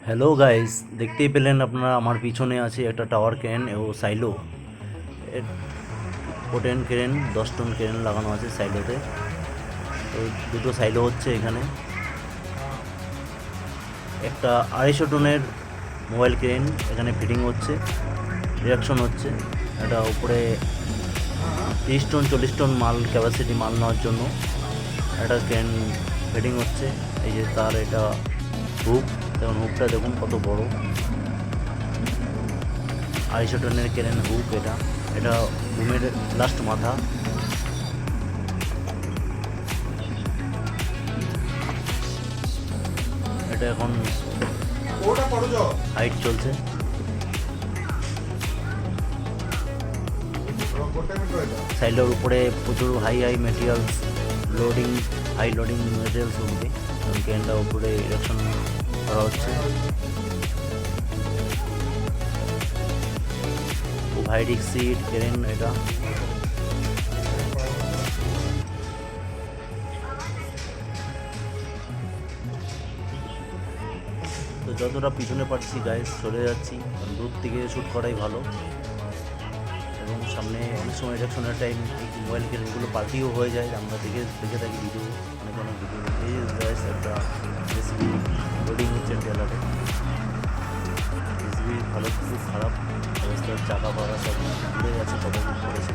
Hello guys, দেখতেই পেলেন আপনারা আমার পিছনে আছে একটা টাওয়ার ক্রেন ও সাইলো। পোটেন ক্রেন 10 টন ক্রেন লাগানো আছে সাইলোতে। তো দুটো সাইলো হচ্ছে এখানে। একটা 250 টনের মোবাইল ক্রেন এখানে ফিটিং হচ্ছে, রিয়াকশন হচ্ছে। এটা উপরে 30 টন 40 টন মাল ক্যাপাসিটি মাল নেওয়ার জন্য একটা ক্রেন ফিটিং হচ্ছে। এই যে তার এটা হুক, যেমন হুকটা দেখুন কত বড়, 250 টনের ক্রেন হুক। এটা এটা বুমের লাস্ট মাথা। এটা এখন হাইট চলছে। সাইডের উপরে প্রচুর high materials loading, high loading materials উঠবে, এবং ক্রেনটা উপরে ইরেকশন করা হচ্ছে। খুব হাই সিট ক্রেন এটা। তো যতটা পিছনে পারছি গাইস চলে যাচ্ছি, কারণ দূর থেকে শ্যুট করাই ভালো। এবং সামনে অনেক সময় ইলেকশনের টাইম এই মোবাইল ক্রেনগুলো পাল্টিও হয়ে যায়, আমরা দেখে থাকি ভিডিও, অনেক ভিডিও। এই গাইস একটা জেসিবি লোডিং হচ্ছে ট্রেলারে। জেসিবি ভালো খুব খারাপ অবস্থার, চাকা পাড়া সব ঘুরে গেছে, কত করেছিল।